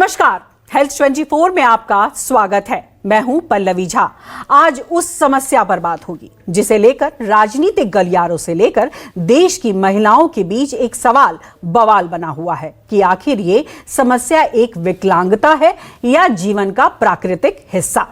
नमस्कार, हेल्थ 24 में आपका स्वागत है। मैं हूं पल्लवी झा। आज उस समस्या पर बात होगी जिसे लेकर राजनीतिक गलियारों से लेकर देश की महिलाओं के बीच एक सवाल बवाल बना हुआ है कि आखिर ये समस्या एक विकलांगता है या जीवन का प्राकृतिक हिस्सा।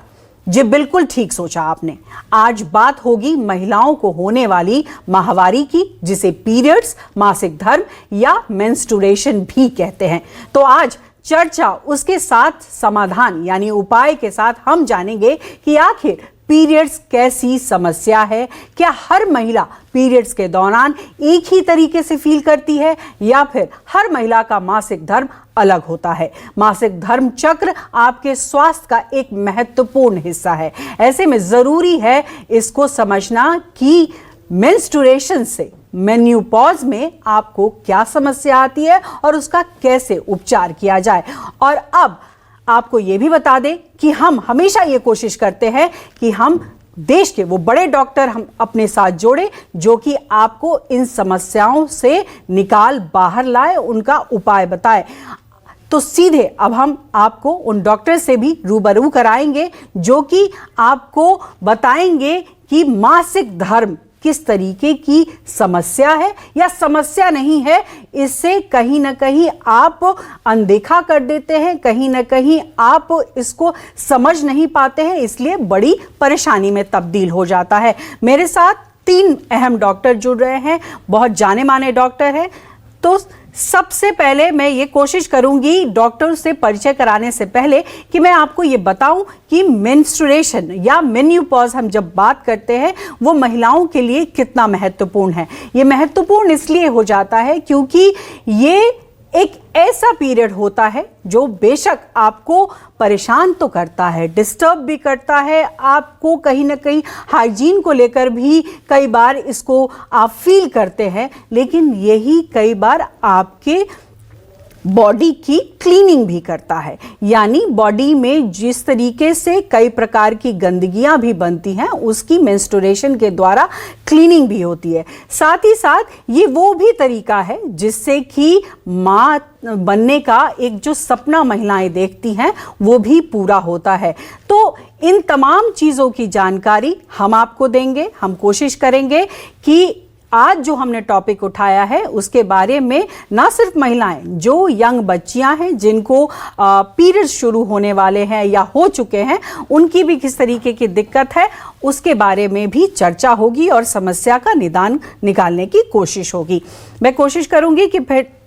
जी बिल्कुल ठीक सोचा आपने। आज बात होगी महिलाओं को होने वाली माहवारी की, जिसे पीरियड्स, मासिक धर्म या मेंस्ट्रुएशन भी कहते हैं। तो आज चर्चा उसके साथ समाधान यानी उपाय के साथ हम जानेंगे कि आखिर पीरियड्स कैसी समस्या है। क्या हर महिला पीरियड्स के दौरान एक ही तरीके से फील करती है या फिर हर महिला का मासिक धर्म अलग होता है। मासिक धर्म चक्र आपके स्वास्थ्य का एक महत्वपूर्ण हिस्सा है। ऐसे में जरूरी है इसको समझना कि मेंस्ट्रुएशन से मेन्यूपॉज में आपको क्या समस्या आती है और उसका कैसे उपचार किया जाए। और अब आपको यह भी बता दें कि हम हमेशा ये कोशिश करते हैं कि हम देश के वो बड़े डॉक्टर हम अपने साथ जोड़े जो कि आपको इन समस्याओं से निकाल बाहर लाए, उनका उपाय बताए। तो सीधे अब हम आपको उन डॉक्टर से भी रूबरू कराएंगे जो कि आपको बताएंगे कि मासिक धर्म किस तरीके की समस्या है या समस्या नहीं है। इससे कहीं ना कहीं आप अनदेखा कर देते हैं, कहीं ना कहीं आप इसको समझ नहीं पाते हैं, इसलिए बड़ी परेशानी में तब्दील हो जाता है। मेरे साथ 3 अहम डॉक्टर जुड़ रहे हैं, बहुत जाने माने डॉक्टर हैं। तो सबसे पहले मैं ये कोशिश करूंगी डॉक्टर से परिचय कराने से पहले कि मैं आपको ये बताऊं कि मेंस्ट्रुएशन या मेन्यूपॉज हम जब बात करते हैं वो महिलाओं के लिए कितना महत्वपूर्ण है। ये महत्वपूर्ण इसलिए हो जाता है क्योंकि ये एक ऐसा पीरियड होता है जो बेशक आपको परेशान तो करता है, डिस्टर्ब भी करता है, आपको कहीं ना कहीं हाइजीन को लेकर भी कई बार इसको आप फील करते हैं, लेकिन यही कई बार आपके बॉडी की क्लीनिंग भी करता है। यानी बॉडी में जिस तरीके से कई प्रकार की गंदगियां भी बनती हैं उसकी मेंस्ट्रुएशन के द्वारा क्लीनिंग भी होती है। साथ ही साथ ये वो भी तरीका है जिससे कि माँ बनने का एक जो सपना महिलाएं देखती हैं वो भी पूरा होता है। तो इन तमाम चीज़ों की जानकारी हम आपको देंगे। हम कोशिश करेंगे कि आज जो हमने टॉपिक उठाया है उसके बारे में ना सिर्फ महिलाएं, जो यंग बच्चियां हैं जिनको पीरियड्स शुरू होने वाले हैं या हो चुके हैं, उनकी भी किस तरीके की दिक्कत है उसके बारे में भी चर्चा होगी और समस्या का निदान निकालने की कोशिश होगी। मैं कोशिश करूंगी कि फिर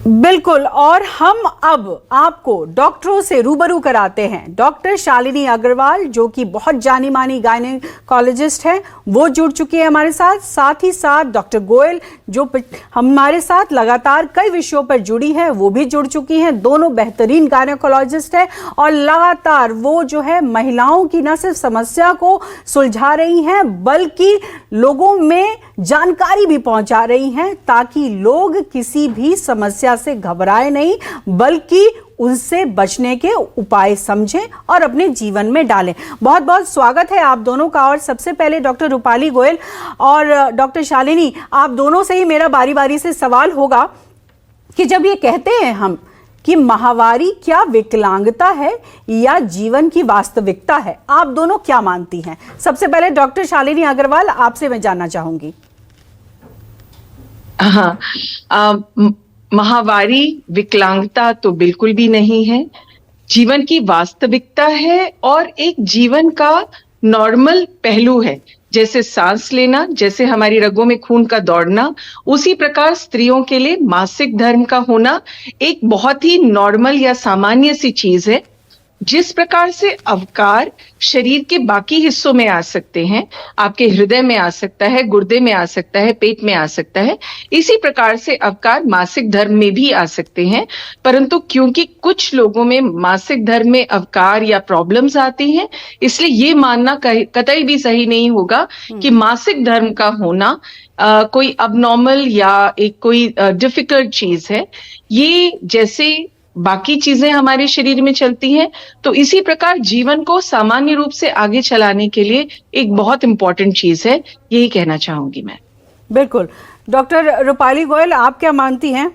बिल्कुल। और हम अब आपको डॉक्टरों से रूबरू कराते हैं। डॉक्टर शालिनी अग्रवाल जो कि बहुत जानी मानी गायनेकोलॉजिस्ट हैं, वो जुड़ चुके हैं हमारे साथ। साथ ही साथ डॉक्टर गोयल जो हमारे साथ लगातार कई विषयों पर जुड़ी है वो भी जुड़ चुकी हैं। दोनों बेहतरीन गायनेकोलॉजिस्ट हैं और लगातार वो जो है महिलाओं की न सिर्फ समस्या को सुलझा रही हैं बल्कि लोगों में जानकारी भी पहुंचा रही हैं ताकि लोग किसी भी समस्या से घबराए नहीं बल्कि उनसे बचने के उपाय समझें और अपने जीवन में डालें। बहुत बहुत स्वागत है आप दोनों का। और सबसे पहले डॉक्टर रूपाली गोयल और डॉक्टर शालिनी, आप दोनों से ही मेरा बारी बारी से सवाल होगा कि जब ये कहते हैं हम कि माहवारी क्या विकलांगता है या जीवन की वास्तविकता है, आप दोनों क्या मानती हैं? सबसे पहले डॉक्टर शालिनी अग्रवाल, आपसे मैं जानना चाहूंगी। हाँ, माहवारी विकलांगता तो बिल्कुल भी नहीं है, जीवन की वास्तविकता है और एक जीवन का नॉर्मल पहलू है। जैसे सांस लेना, जैसे हमारी रगों में खून का दौड़ना, उसी प्रकार स्त्रियों के लिए मासिक धर्म का होना एक बहुत ही नॉर्मल या सामान्य सी चीज है। जिस प्रकार से अवकार शरीर के बाकी हिस्सों में आ सकते हैं, आपके हृदय में आ सकता है, गुर्दे में आ सकता है, पेट में आ सकता है, इसी प्रकार से अवकार मासिक धर्म में भी आ सकते हैं। परंतु क्योंकि कुछ लोगों में मासिक धर्म में अवकार या प्रॉब्लम्स आती हैं, इसलिए ये मानना कतई भी सही नहीं होगा कि मासिक धर्म का होना कोई अबनॉर्मल या एक कोई डिफिकल्ट चीज है। ये जैसे बाकी चीजें हमारे शरीर में चलती हैं, तो इसी प्रकार जीवन को सामान्य रूप से आगे चलाने के लिए एक बहुत इंपॉर्टेंट चीज है, यही कहना चाहूंगी मैं। बिल्कुल। डॉक्टर रूपाली गोयल, आप क्या मानती हैं?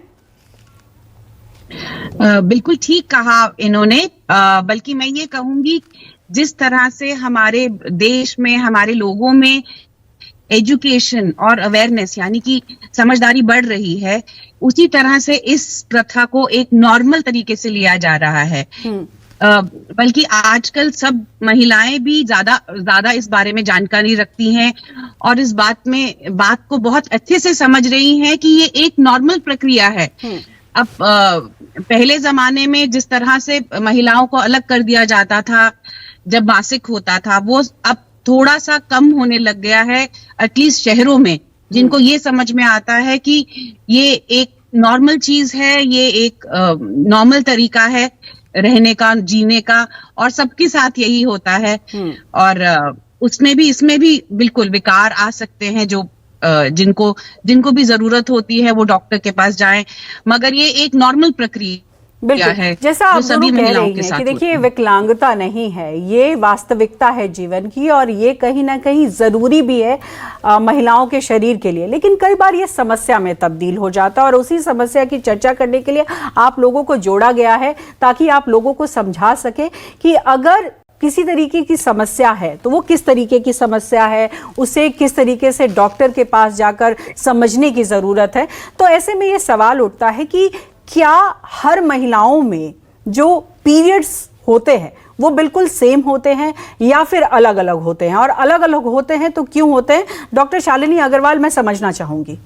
बिल्कुल ठीक कहा इन्होंने। बल्कि मैं ये कहूंगी, जिस तरह से हमारे देश में हमारे लोगों में एजुकेशन और अवेयरनेस यानी कि समझदारी बढ़ रही है, उसी तरह से इस प्रथा को एक नॉर्मल तरीके से लिया जा रहा है। बल्कि आजकल सब महिलाएं भी ज्यादा इस बारे में जानकारी रखती हैं और इस बात को बहुत अच्छे से समझ रही हैं कि ये एक नॉर्मल प्रक्रिया है। अब पहले जमाने में जिस तरह से महिलाओं को अलग कर दिया जाता था जब मासिक होता था, वो अब थोड़ा सा कम होने लग गया है, एटलीस्ट शहरों में, जिनको ये समझ में आता है कि ये एक नॉर्मल चीज है, ये एक नॉर्मल तरीका है रहने का, जीने का, और सबके साथ यही होता है। और इसमें भी बिल्कुल विकार आ सकते हैं, जो जिनको भी जरूरत होती है वो डॉक्टर के पास जाएं, मगर ये एक नॉर्मल प्रक्रिया है। जैसा आप दोनों कह रही हैं कि देखिए विकलांगता नहीं है, ये वास्तविकता है जीवन की, और ये कहीं ना कहीं जरूरी भी है महिलाओं के शरीर के लिए। लेकिन कई बार ये समस्या में तब्दील हो जाता है, और उसी समस्या की चर्चा करने के लिए आप लोगों को जोड़ा गया है, ताकि आप लोगों को समझा सके कि अगर किसी तरीके की समस्या है तो वो किस तरीके की समस्या है, उसे किस तरीके से डॉक्टर के पास जाकर समझने की ज़रूरत है। तो ऐसे में ये सवाल उठता है कि क्या हर महिलाओं में जो पीरियड्स होते हैं वो बिल्कुल सेम होते हैं या फिर अलग अलग होते हैं, और अलग अलग होते हैं तो क्यों होते हैं? डॉक्टर शालिनी अग्रवाल, मैं समझना चाहूंगी।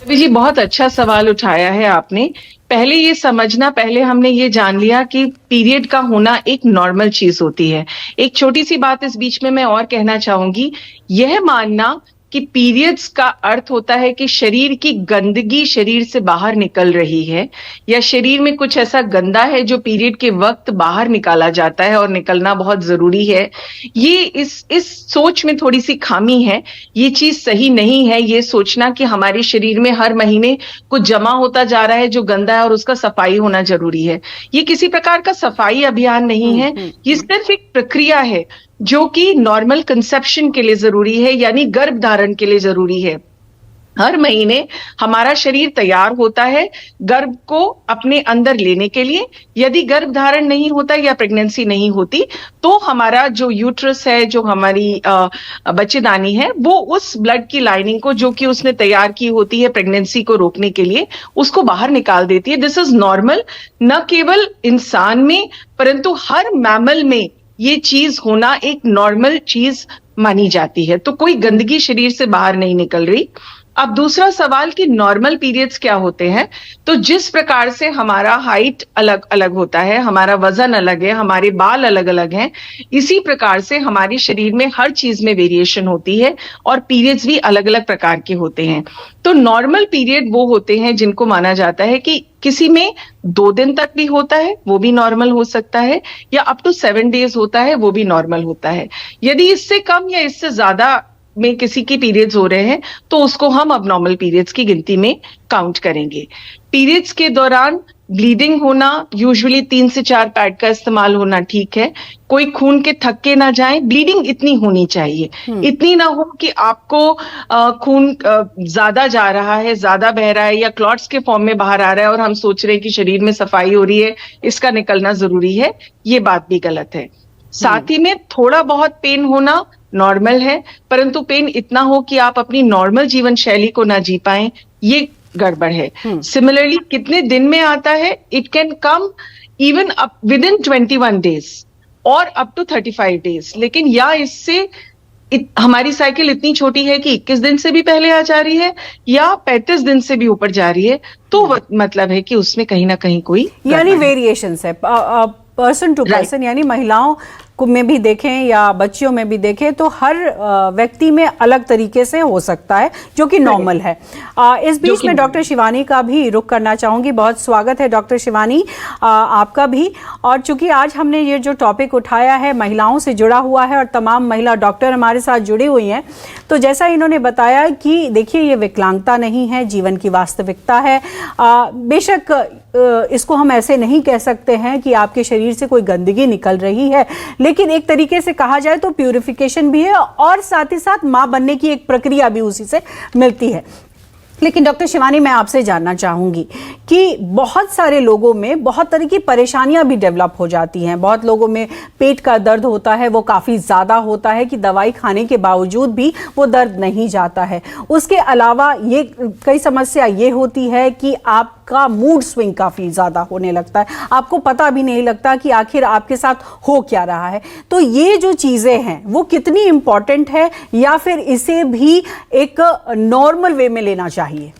जी, बहुत अच्छा सवाल उठाया है आपने। पहले हमने ये जान लिया कि पीरियड का होना एक नॉर्मल चीज होती है। एक छोटी सी बात इस बीच में मैं और कहना चाहूंगी, यह मानना कि पीरियड्स का अर्थ होता है कि शरीर की गंदगी शरीर से बाहर निकल रही है, या शरीर में कुछ ऐसा गंदा है जो पीरियड के वक्त बाहर निकाला जाता है और निकलना बहुत जरूरी है, ये इस सोच में थोड़ी सी खामी है। ये चीज सही नहीं है, ये सोचना कि हमारे शरीर में हर महीने कुछ जमा होता जा रहा है जो गंदा है और उसका सफाई होना जरूरी है। ये किसी प्रकार का सफाई अभियान नहीं है, ये सिर्फ एक प्रक्रिया है जो कि नॉर्मल कंसेप्शन के लिए जरूरी है, यानी गर्भ धारण के लिए जरूरी है। हर महीने हमारा शरीर तैयार होता है गर्भ को अपने अंदर लेने के लिए। यदि गर्भ धारण नहीं होता या प्रेगनेंसी नहीं होती तो हमारा जो यूट्रस है, जो हमारी बच्चेदानी है, वो उस ब्लड की लाइनिंग को जो कि उसने तैयार की होती है प्रेगनेंसी को रोकने के लिए, उसको बाहर निकाल देती है। दिस इज नॉर्मल, न केवल इंसान में परंतु हर मैमल में ये चीज होना एक नॉर्मल चीज मानी जाती है। तो कोई गंदगी शरीर से बाहर नहीं निकल रही। अब दूसरा सवाल कि नॉर्मल पीरियड्स क्या होते हैं, तो जिस प्रकार से हमारा हाइट अलग अलग होता है, हमारा वजन अलग है, हमारे बाल अलग अलग हैं, इसी प्रकार से हमारे शरीर में हर चीज में वेरिएशन होती है और पीरियड्स भी अलग अलग प्रकार के होते हैं। तो नॉर्मल पीरियड वो होते हैं जिनको माना जाता है कि किसी में 2 दिन तक भी होता है, वो भी नॉर्मल हो सकता है, या अप टू 7 डेज होता है, वो भी नॉर्मल होता है। यदि इससे कम या इससे ज्यादा में किसी की पीरियड्स हो रहे हैं तो उसको हम अबनॉर्मल पीरियड्स की गिनती में काउंट करेंगे। पीरियड्स के दौरान ब्लीडिंग होना, यूजुअली 3 से 4 पैड का इस्तेमाल होना ठीक है। कोई खून के थक्के ना जाए, ब्लीडिंग इतनी होनी चाहिए, इतनी ना हो कि आपको खून ज्यादा जा रहा है, ज्यादा बह रहा है या क्लॉट्स के फॉर्म में बाहर आ रहा है और हम सोच रहे हैं कि शरीर में सफाई हो रही है, इसका निकलना जरूरी है, ये बात भी गलत है। साथ ही में थोड़ा बहुत पेन होना नॉर्मल है, परंतु पेन इतना हो कि आप अपनी नॉर्मल जीवन शैली को ना जी पाए, ये गड़बड़ है। सिमिलरली कितने दिन में आता है, it can come even up with in 21 days और अप टू 35 डेज, लेकिन या इससे हमारी साइकिल इतनी छोटी है कि 21 दिन से भी पहले आ जा रही है या 35 दिन से भी ऊपर जा रही है, तो मतलब है कि उसमें कहीं ना कहीं कोई यानी वेरिएशंस है पर्सन टू पर्सन, यानी महिलाओं में भी देखें या बच्चियों में भी देखें तो हर व्यक्ति में अलग तरीके से हो सकता है, जो कि नॉर्मल है। इस बीच में डॉक्टर शिवानी का भी रुख करना चाहूंगी। बहुत स्वागत है डॉक्टर शिवानी आपका भी। और चूंकि आज हमने ये जो टॉपिक उठाया है महिलाओं से जुड़ा हुआ है और तमाम महिला डॉक्टर हमारे साथ जुड़ी हुई हैं, तो जैसा इन्होंने बताया कि देखिए ये विकलांगता नहीं है, जीवन की वास्तविकता है। बेशक इसको हम ऐसे नहीं कह सकते हैं कि आपके शरीर से कोई गंदगी निकल रही है, लेकिन एक तरीके से कहा जाए तो प्यूरिफिकेशन भी है और साथ ही साथ मां बनने की एक प्रक्रिया भी उसी से मिलती है। लेकिन डॉक्टर शिवानी, मैं आपसे जानना चाहूंगी कि बहुत सारे लोगों में बहुत तरह की परेशानियां भी डेवलप हो जाती हैं। बहुत लोगों में पेट का दर्द होता है, वो काफ़ी ज़्यादा होता है कि दवाई खाने के बावजूद भी वो दर्द नहीं जाता है। उसके अलावा ये कई समस्या ये होती है कि आपका मूड स्विंग काफ़ी ज़्यादा होने लगता है, आपको पता भी नहीं लगता कि आखिर आपके साथ हो क्या रहा है। तो ये जो चीज़ें हैं वो कितनी इम्पॉर्टेंट है, या फिर इसे भी एक नॉर्मल वे में लेना चाहिए?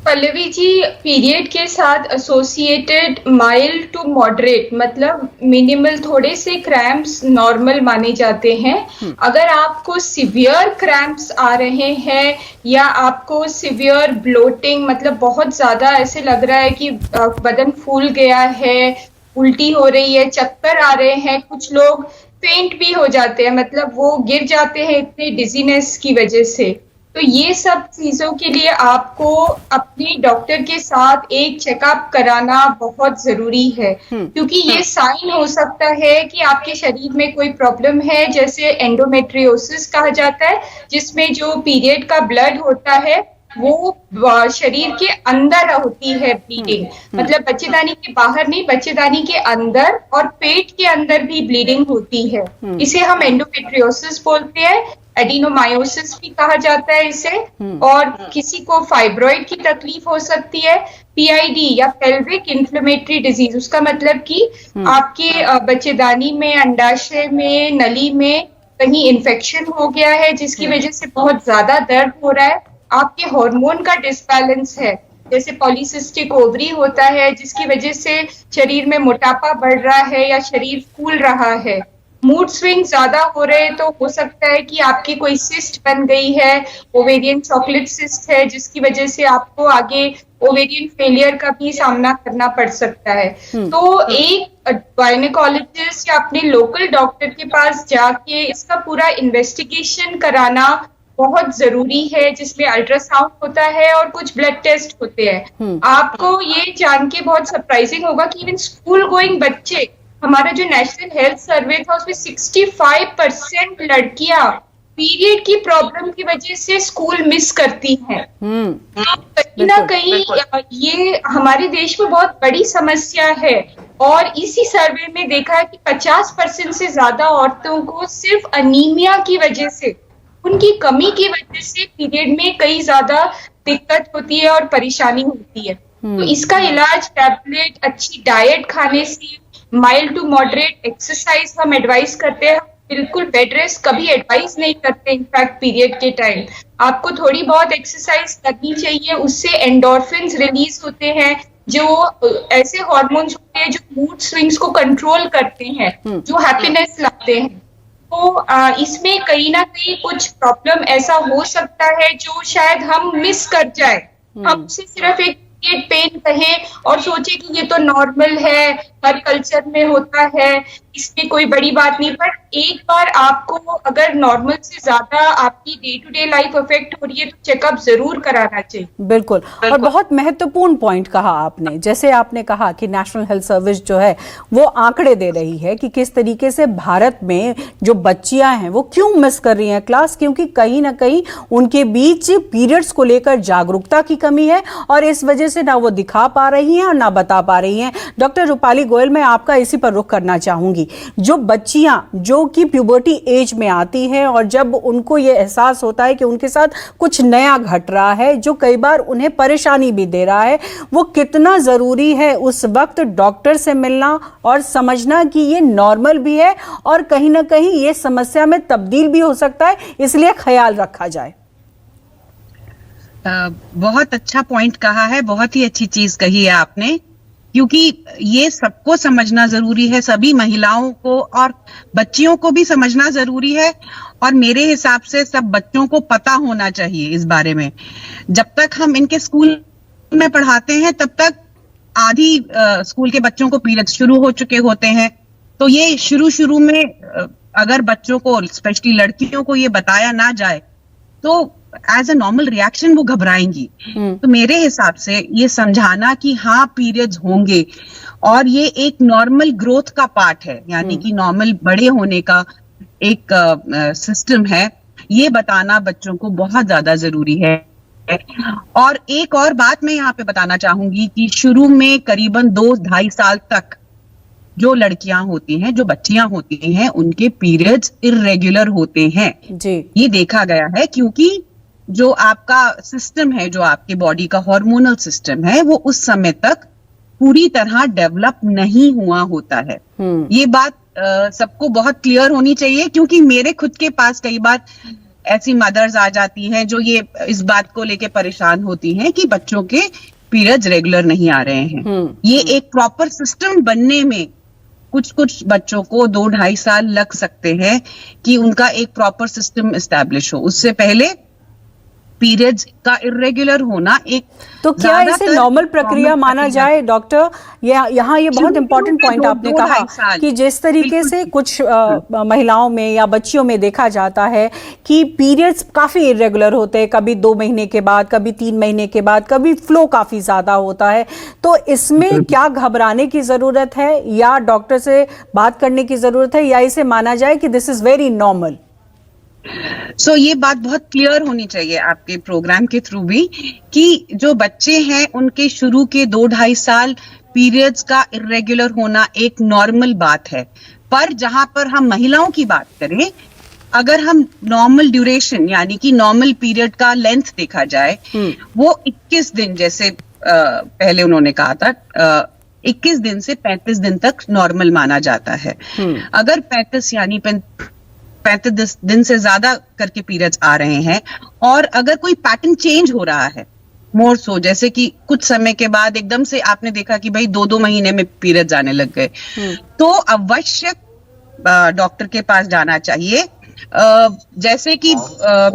पल्लवी जी, पीरियड के साथ एसोसिएटेड माइल्ड टू मॉडरेट मतलब मिनिमल थोड़े से क्रैम्प्स नॉर्मल माने जाते हैं। अगर आपको सिवियर क्रैम्प्स आ रहे हैं या आपको सिवियर ब्लोटिंग मतलब बहुत ज्यादा ऐसे लग रहा है कि बदन फूल गया है, उल्टी हो रही है, चक्कर आ रहे हैं, कुछ लोग फेंट भी हो जाते हैं, मतलब वो गिर जाते हैं इतनी डिजीनेस की वजह से, तो ये सब चीजों के लिए आपको अपने डॉक्टर के साथ एक चेकअप कराना बहुत जरूरी है, क्योंकि ये साइन हो सकता है कि आपके शरीर में कोई प्रॉब्लम है, जैसे एंडोमेट्रियोसिस कहा जाता है, जिसमें जो पीरियड का ब्लड होता है वो शरीर के अंदर होती है ब्लीडिंग, मतलब बच्चेदानी के बाहर नहीं, बच्चेदानी के अंदर और पेट के अंदर भी ब्लीडिंग होती है। इसे हम एंडोमेट्रियोसिस बोलते हैं, एडिनोमायोसिस भी कहा जाता है इसे। और किसी को फाइब्रॉइड की तकलीफ हो सकती है, पीआईडी या पेल्विक इन्फ्लेमेटरी डिजीज, उसका मतलब कि आपके बच्चेदानी में, अंडाशय में, नली में कहीं इन्फेक्शन हो गया है जिसकी वजह से बहुत ज्यादा दर्द हो रहा है। आपके हार्मोन का डिसबैलेंस है, जैसे पॉलीसिस्टिक ओवरी होता है जिसकी वजह से शरीर में मोटापा बढ़ रहा है या शरीर फूल रहा है। मूड स्विंग ज्यादा हो रहे तो हो सकता है कि आपकी कोई सिस्ट बन गई है, ओवेरियन चॉकलेट सिस्ट है, जिसकी वजह से आपको आगे ओवेरियन फेलियर का भी सामना करना पड़ सकता है। तो एक गायनेकोलॉजिस्ट या अपने लोकल डॉक्टर के पास जाके इसका पूरा इन्वेस्टिगेशन कराना बहुत जरूरी है, जिसमें अल्ट्रासाउंड होता है और कुछ ब्लड टेस्ट होते हैं। आपको ये जान के बहुत सरप्राइजिंग होगा कि इवन स्कूल गोइंग बच्चे, हमारा जो नेशनल हेल्थ सर्वे था उसमें 65% लड़कियां पीरियड की प्रॉब्लम की वजह से स्कूल मिस करती हैं। कहीं ना कहीं ये हमारे देश में बहुत बड़ी समस्या है, और इसी सर्वे में देखा है कि 50% से ज्यादा औरतों को सिर्फ अनीमिया की वजह से, उनकी कमी की वजह से पीरियड में कई ज्यादा दिक्कत होती है और परेशानी होती है। तो इसका इलाज टैबलेट, अच्छी डाइट खाने से, माइल्ड टू मॉडरेट एक्सरसाइज हम एडवाइस करते हैं। बिल्कुल बेड रेस्ट कभी एडवाइस नहीं करते, इनफैक्ट पीरियड के टाइम आपको थोड़ी बहुत एक्सरसाइज करनी चाहिए, उससे एंडोर्फिन्स रिलीज होते हैं, जो ऐसे हार्मोन्स होते हैं जो मूड स्विंग्स को कंट्रोल करते हैं, जो हैप्पीनेस लाते हैं। तो इसमें कहीं ना कहीं कुछ प्रॉब्लम ऐसा हो सकता है जो शायद हम मिस कर जाए, हमसे सिर्फ एक पीरियड पेन कहे और सोचे कि ये तो नॉर्मल है, हर कल्चर में होता है, इसमें कोई बड़ी बात नहीं। पर एक बार आपको अगर नॉर्मल से ज्यादा आपकी day to day life affect हो रही है तो चेकअप जरूर कराना चाहिए। बिल्कुल, और बहुत महत्वपूर्ण पॉइंट कहा आपने, जैसे आपने कहा कि नेशनल हेल्थ सर्विस जो है वो आंकड़े दे रही है कि किस तरीके से भारत में जो बच्चियां हैं वो क्यों मिस कर रही हैं क्लास, क्योंकि कहीं ना कहीं उनके बीच पीरियड्स को लेकर जागरूकता की कमी है, और इस वजह से ना वो दिखा पा रही हैं और ना बता पा रही हैं। डॉक्टर रूपाली गोयल, मैं आपका इसी पर रुख करना चाहूंगी। जो बच्चियां जो कि प्यूबर्टी एज में आती हैं और जब उनको ये एहसास होता है कि उनके साथ कुछ नया घट रहा है जो कई बार उन्हें परेशानी भी दे रहा है, वो कितना जरूरी है उस वक्त डॉक्टर से मिलना और समझना कि ये नॉर्मल भी है और कहीं ना कहीं ये समस्या में तब्दील भी हो सकता है, इसलिए ख्याल रखा जाए। बहुत अच्छा पॉइंट कहा है, बहुत ही अच्छी चीज कही है आपने, क्योंकि ये सबको समझना जरूरी है, सभी महिलाओं को और बच्चियों को भी समझना जरूरी है, और मेरे हिसाब से सब बच्चों को पता होना चाहिए इस बारे में। जब तक हम इनके स्कूल में पढ़ाते हैं तब तक आधी स्कूल के बच्चों को पीरियड्स शुरू हो चुके होते हैं, तो ये शुरू में अगर बच्चों को, स्पेशली लड़कियों को, ये बताया ना जाए तो एज अ नॉर्मल रिएक्शन वो घबराएंगी। तो मेरे हिसाब से ये समझाना कि हाँ पीरियड्स होंगे और ये एक नॉर्मल ग्रोथ का पार्ट है, यानी कि नॉर्मल बड़े होने का एक सिस्टम है, ये बताना बच्चों को बहुत ज्यादा जरूरी है। है। और एक और बात मैं यहाँ पे बताना चाहूंगी कि शुरू में करीबन 2-2.5 साल तक जो लड़कियां होती हैं, जो बच्चियां होती हैं, उनके पीरियड्स इर्रेगुलर होते हैं जी। ये देखा गया है, क्योंकि जो आपका सिस्टम है, जो आपके बॉडी का हार्मोनल सिस्टम है, वो उस समय तक पूरी तरह डेवलप नहीं हुआ होता है। ये बात सबको बहुत क्लियर होनी चाहिए, क्योंकि मेरे खुद के पास कई बार ऐसी मदर्स आ जाती हैं जो ये इस बात को लेके परेशान होती हैं कि बच्चों के पीरियड्स रेगुलर नहीं आ रहे हैं। ये एक प्रॉपर सिस्टम बनने में कुछ बच्चों को 2-2.5 साल लग सकते हैं कि उनका एक प्रॉपर सिस्टम एस्टैब्लिश हो। उससे पहले पीरियड्स का इर्रेगुलर होना एक, तो क्या इसे नॉर्मल प्रक्रिया माना जाए डॉक्टर? यहाँ ये बहुत इंपॉर्टेंट पॉइंट आपने कहा कि जिस तरीके से कुछ महिलाओं में या बच्चियों में देखा जाता है कि पीरियड्स काफी इर्रेगुलर होते हैं, कभी 2 महीने के बाद, कभी 3 महीने के बाद, कभी फ्लो काफी ज्यादा होता है, तो इसमें क्या घबराने की जरूरत है या डॉक्टर से बात करने की जरूरत है, या इसे माना जाए कि दिस इज वेरी नॉर्मल? सो ये बात बहुत क्लियर होनी चाहिए आपके प्रोग्राम के थ्रू भी कि जो बच्चे हैं उनके शुरू के 2-2.5 साल पीरियड्स का इर्रेगुलर होना एक नॉर्मल बात है। पर जहां पर हम महिलाओं की बात करें, अगर हम नॉर्मल ड्यूरेशन यानी कि नॉर्मल पीरियड का लेंथ देखा जाए, वो 21 दिन, जैसे पहले उन्होंने कहा था, 21 दिन से 35 दिन तक नॉर्मल माना जाता है। अगर 35 यानी 35 दिन से ज्यादा करके पीरियड्स आ रहे हैं, और अगर कोई पैटर्न चेंज हो रहा है मोर सो, जैसे कि कुछ समय के बाद एकदम से आपने देखा कि भाई 2-2 महीने में पीरियड्स आने लग गए, तो अवश्य डॉक्टर के पास जाना चाहिए। जैसे कि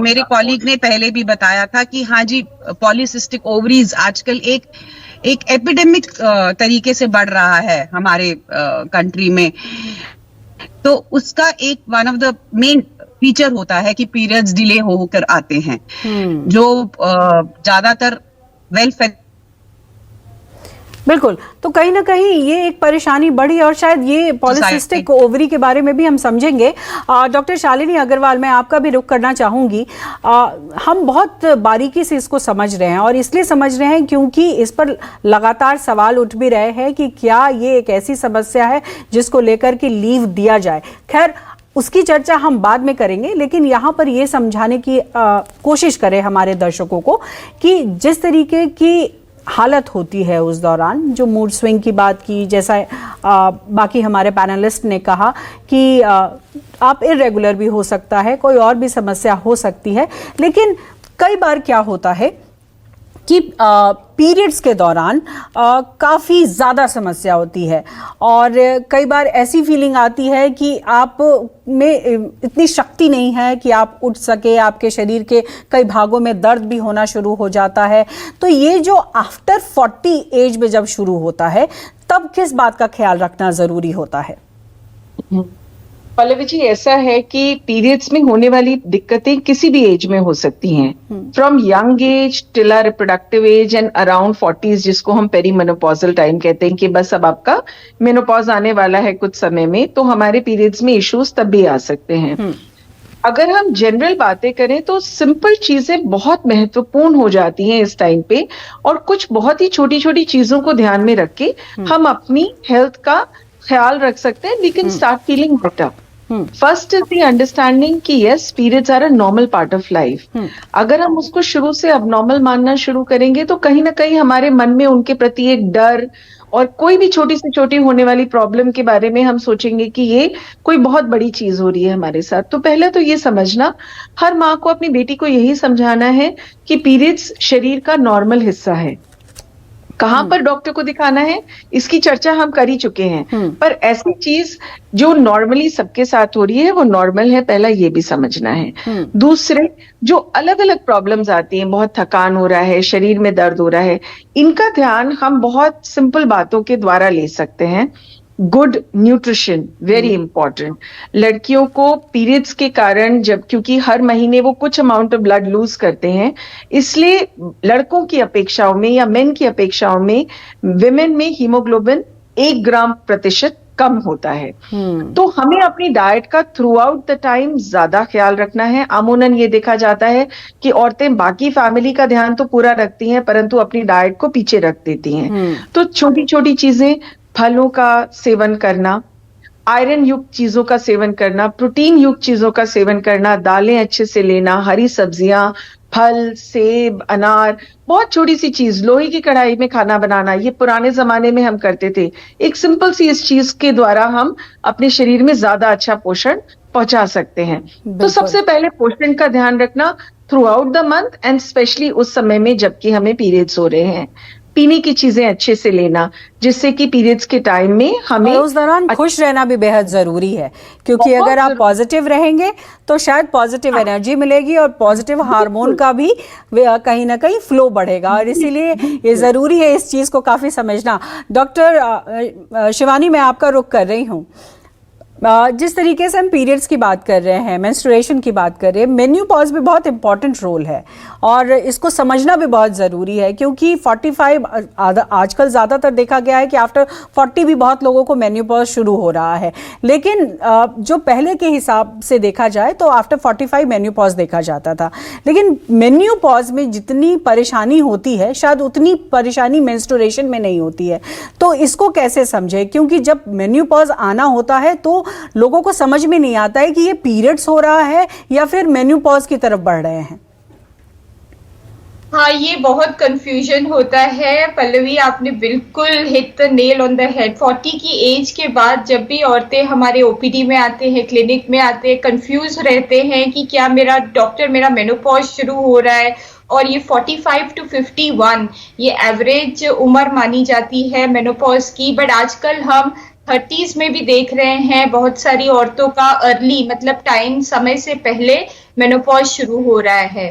मेरे कॉलीग ने पहले भी बताया था कि हाँ जी, पॉलीसिस्टिक ओवरीज आजकल एक एपिडेमिक तरीके से बढ़ रहा है हमारे कंट्री में। तो उसका एक one of the main feature होता है कि पीरियड्स डिले होकर आते हैं, जो ज्यादातर बिल्कुल। तो कहीं ना कहीं ये एक परेशानी बढ़ी, और शायद ये पॉलीसिस्टिक ओवरी के बारे में भी हम समझेंगे। डॉक्टर शालिनी अग्रवाल, मैं आपका भी रुख करना चाहूंगी। हम बहुत बारीकी से इसको समझ रहे हैं, और इसलिए समझ रहे हैं क्योंकि इस पर लगातार सवाल उठ भी रहे हैं कि क्या ये एक ऐसी समस्या है जिसको लेकर के लीव दिया जाए। खैर, उसकी चर्चा हम बाद में करेंगे, लेकिन यहाँ पर ये समझाने की कोशिश करें हमारे दर्शकों को कि जिस तरीके की हालत होती है उस दौरान, जो मूड स्विंग की बात की, जैसा बाकी हमारे पैनलिस्ट ने कहा कि आप इर्रेगुलर भी हो सकता है, कोई और भी समस्या हो सकती है, लेकिन कई बार क्या होता है कि पीरियड्स के दौरान काफ़ी ज़्यादा समस्या होती है, और कई बार ऐसी फीलिंग आती है कि आप में इतनी शक्ति नहीं है कि आप उठ सके, आपके शरीर के कई भागों में दर्द भी होना शुरू हो जाता है। तो ये जो आफ्टर 40 एज में जब शुरू होता है, तब किस बात का ख्याल रखना ज़रूरी होता है? पल्लवी जी, ऐसा है कि पीरियड्स में होने वाली दिक्कतें किसी भी एज में हो सकती हैं, from young age till our reproductive age and around 40s, जिसको हम पेरीमेनोपॉजल टाइम कहते हैं कि बस अब आपका मेनोपॉज आने वाला है कुछ समय में, तो हमारे पीरियड्स में इश्यूज तब भी आ सकते हैं। अगर हम जनरल बातें करें तो सिंपल चीजें बहुत महत्वपूर्ण हो जाती हैं इस टाइम पे, और कुछ बहुत ही छोटी छोटी चीजों को ध्यान में रख के हम अपनी हेल्थ का ख्याल रख सकते हैं। We can start feeling better. First is the understanding कि yes, periods are a normal part of life. अगर हम उसको शुरू से अबनॉर्मल मानना शुरू करेंगे तो कहीं ना कहीं हमारे मन में उनके प्रति एक डर, और कोई भी छोटी से छोटी होने वाली प्रॉब्लम के बारे में हम सोचेंगे कि ये कोई बहुत बड़ी चीज हो रही है हमारे साथ। तो पहले तो ये समझना, हर माँ को अपनी बेटी को यही समझाना है कि पीरियड्स शरीर का नॉर्मल हिस्सा है। कहाँ पर डॉक्टर को दिखाना है इसकी चर्चा हम कर ही चुके हैं, पर ऐसी चीज जो नॉर्मली सबके साथ हो रही है वो नॉर्मल है, पहला ये भी समझना है। दूसरे, जो अलग अलग प्रॉब्लम्स आती हैं, बहुत थकान हो रहा है, शरीर में दर्द हो रहा है, इनका ध्यान हम बहुत सिंपल बातों के द्वारा ले सकते हैं। Good nutrition very important. लड़कियों को पीरियड्स के कारण, जब क्योंकि हर महीने वो कुछ अमाउंट ऑफ ब्लड लूज करते हैं, इसलिए लड़कों की अपेक्षाओं में या मेन की अपेक्षाओं में विमेन में हीमोग्लोबिन 1 ग्राम प्रतिशत कम होता है। तो हमें अपनी डाइट का थ्रू आउट द टाइम ज्यादा ख्याल रखना है। अमूमन ये देखा जाता है कि औरतें बाकी फैमिली का ध्यान तो पूरा रखती हैं, परंतु अपनी डाइट को पीछे रख देती हैं। तो छोटी छोटी चीजें, फलों का सेवन करना, आयरन युक्त चीजों का सेवन करना, प्रोटीन युक्त चीजों का सेवन करना, दालें अच्छे से लेना, हरी सब्जियां, फल, सेब, अनार, बहुत छोटी सी चीज, लोहे की कढ़ाई में खाना बनाना, ये पुराने जमाने में हम करते थे। एक सिंपल सी इस चीज के द्वारा हम अपने शरीर में ज्यादा अच्छा पोषण पहुंचा सकते हैं। तो सबसे पहले पोषण का ध्यान रखना through out the month and specially उस समय में जबकि हमें पीरियड्स हो रहे हैं। पीने की चीजें अच्छे से लेना, जिससे कि पीरियड्स के टाइम में हमें और उस दौरान खुश रहना भी बेहद जरूरी है, क्योंकि अगर आप पॉजिटिव रहेंगे तो शायद पॉजिटिव एनर्जी मिलेगी और पॉजिटिव हार्मोन का भी कहीं ना कहीं फ्लो बढ़ेगा, और इसीलिए ये जरूरी है इस चीज को काफी समझना। डॉक्टर शिवानी, मैं आपका रुख कर रही हूँ। जिस तरीके से हम पीरियड्स की बात कर रहे हैं, मेंस्ट्रुएशन की बात कर रहे हैं, मेन्यूपॉज भी बहुत इंपॉर्टेंट रोल है और इसको समझना भी बहुत ज़रूरी है, क्योंकि 45 आजकल ज़्यादातर देखा गया है कि आफ्टर 40 भी बहुत लोगों को मेन्यूपॉज शुरू हो रहा है। लेकिन जो पहले के हिसाब से देखा जाए तो आफ्टर 45 मेन्यूपॉज देखा जाता था, लेकिन मेन्यूपॉज में जितनी परेशानी होती है शायद उतनी परेशानी मेंस्ट्रुएशन में नहीं होती है। तो इसको कैसे समझे, क्योंकि जब मेन्यूपॉज आना होता है तो लोगों को समझ में नहीं आता है कि ये पीरियड्स हो रहा है या फिर मेन्यूपॉज की तरफ बढ़ रहे हैं। हाँ, ये बहुत कंफ्यूजन होता है। पल्लवी, आपने बिल्कुल hit the nail on the head. 40 की एज के बाद जब भी औरतें हमारे ओपीडी में आते हैं, क्लिनिक में आते हैं, कंफ्यूज रहते हैं कि क्या मेरा मेनोपॉज शुरू हो रहा है। और ये 45 to 51 ये एवरेज उम्र मानी जाती है मेनोपॉज की, बट आजकल हम 30s में भी देख रहे हैं बहुत सारी औरतों का अर्ली, मतलब टाइम, समय से पहले मेनोपॉज शुरू हो रहा है।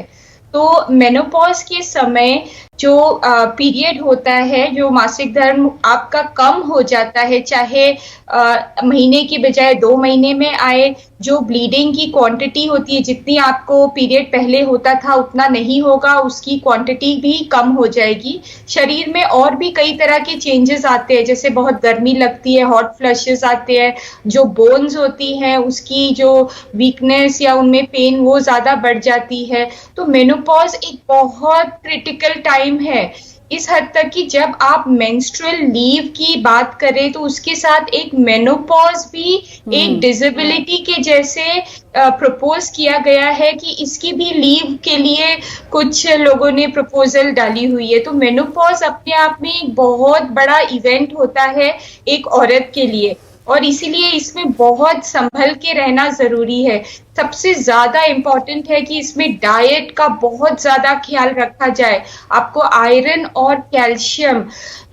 तो मेनोपॉज के समय जो पीरियड होता है, जो मासिक धर्म आपका कम हो जाता है, चाहे महीने की बजाय 2 महीने में आए, जो ब्लीडिंग की क्वांटिटी होती है, जितनी आपको पीरियड पहले होता था उतना नहीं होगा, उसकी क्वांटिटी भी कम हो जाएगी। शरीर में और भी कई तरह के चेंजेस आते हैं, जैसे बहुत गर्मी लगती है, हॉट फ्लशेस आते हैं, जो बोन्स होती हैं उसकी जो वीकनेस या उनमें पेन वो ज्यादा बढ़ जाती है। तो मेनोपॉज एक बहुत क्रिटिकल टाइम है, इस हद तक कि जब आप मेंस्ट्रुअल लीव की बात करें तो उसके साथ एक मेनोपॉज भी एक डिसेबिलिटी के जैसे प्रपोज किया गया है कि इसकी भी लीव के लिए कुछ लोगों ने प्रपोजल डाली हुई है। तो मेनोपॉज अपने आप में एक बहुत बड़ा इवेंट होता है एक औरत के लिए, और इसीलिए इसमें बहुत संभल के रहना जरूरी है। सबसे ज्यादा इम्पोर्टेंट है कि इसमें डाइट का बहुत ज्यादा ख्याल रखा जाए। आपको आयरन और कैल्शियम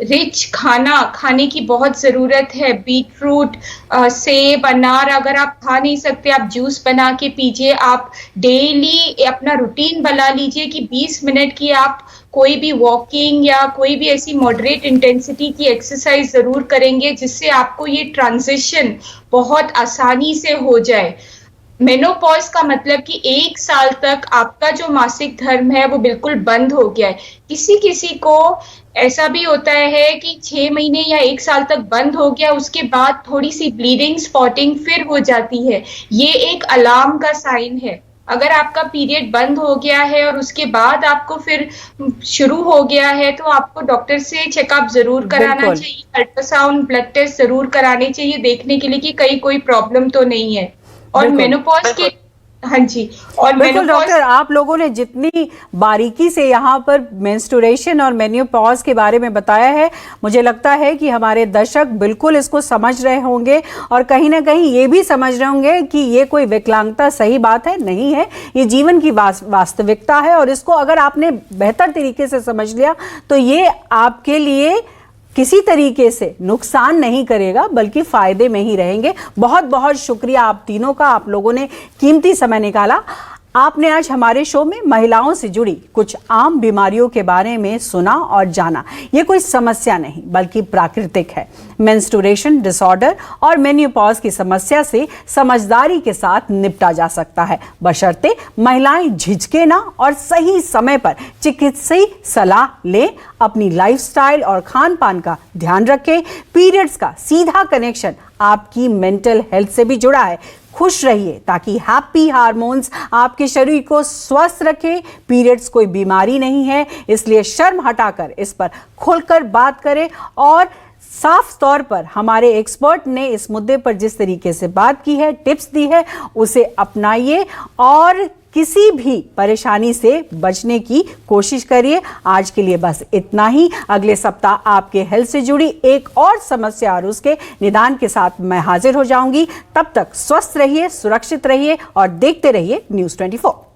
रिच खाना खाने की बहुत जरूरत है। बीटरूट, सेब, अनार अगर आप खा नहीं सकते, आप जूस बना के पीजिए। आप डेली अपना रूटीन बना लीजिए कि 20 मिनट की आप कोई भी वॉकिंग या कोई भी ऐसी मॉडरेट इंटेंसिटी की एक्सरसाइज जरूर करेंगे, जिससे आपको ये ट्रांजिशन बहुत आसानी से हो जाए। मेनोपॉज का मतलब कि 1 साल तक आपका जो मासिक धर्म है वो बिल्कुल बंद हो गया है। किसी किसी को ऐसा भी होता है कि 6 महीने या 1 साल तक बंद हो गया, उसके बाद थोड़ी सी ब्लीडिंग, स्पॉटिंग फिर हो जाती है। ये एक अलार्म का साइन है। अगर आपका पीरियड बंद हो गया है और उसके बाद आपको फिर शुरू हो गया है, तो आपको डॉक्टर से चेकअप जरूर कराना चाहिए, अल्ट्रासाउंड, ब्लड टेस्ट जरूर कराने चाहिए, देखने के लिए कि कहीं कोई प्रॉब्लम तो नहीं है। और मेनोपॉज के, हाँ जी, और बिल्कुल डॉक्टर, आप लोगों ने जितनी बारीकी से यहाँ पर मेंस्ट्रुएशन और मेन्यूपॉज के बारे में बताया है, मुझे लगता है कि हमारे दर्शक बिल्कुल इसको समझ रहे होंगे और कहीं ना कहीं ये भी समझ रहे होंगे कि ये कोई विकलांगता सही बात है नहीं है, ये जीवन की वास्तविकता है। और इसको अगर आपने बेहतर तरीके से समझ लिया तो ये आपके लिए किसी तरीके से नुकसान नहीं करेगा, बल्कि फायदे में ही रहेंगे। बहुत बहुत शुक्रिया आप तीनों का, आप लोगों ने कीमती समय निकाला। आपने आज हमारे शो में महिलाओं से जुड़ी कुछ आम बीमारियों के बारे में सुना और जाना। ये कोई समस्या नहीं बल्कि प्राकृतिक है। मेंस्ट्रुएशन डिसऑर्डर और मेन्योपॉज की समस्या से समझदारी के साथ निपटा जा सकता है, बशर्ते महिलाएं झिझके ना और सही समय पर चिकित्सीय सलाह लें, अपनी लाइफस्टाइल और खान पान का ध्यान रखें। पीरियड्स का सीधा कनेक्शन आपकी मेंटल हेल्थ से भी जुड़ा है। खुश रहिए ताकि हैप्पी हार्मोन्स आपके शरीर को स्वस्थ रखें। पीरियड्स कोई बीमारी नहीं है, इसलिए शर्म हटाकर इस पर खुलकर बात करें। और साफ तौर पर हमारे एक्सपर्ट ने इस मुद्दे पर जिस तरीके से बात की है, टिप्स दी है, उसे अपनाइए और किसी भी परेशानी से बचने की कोशिश करिए। आज के लिए बस इतना ही। अगले सप्ताह आपके हेल्थ से जुड़ी एक और समस्या और उसके निदान के साथ मैं हाजिर हो जाऊंगी। तब तक स्वस्थ रहिए, सुरक्षित रहिए और देखते रहिए News 24।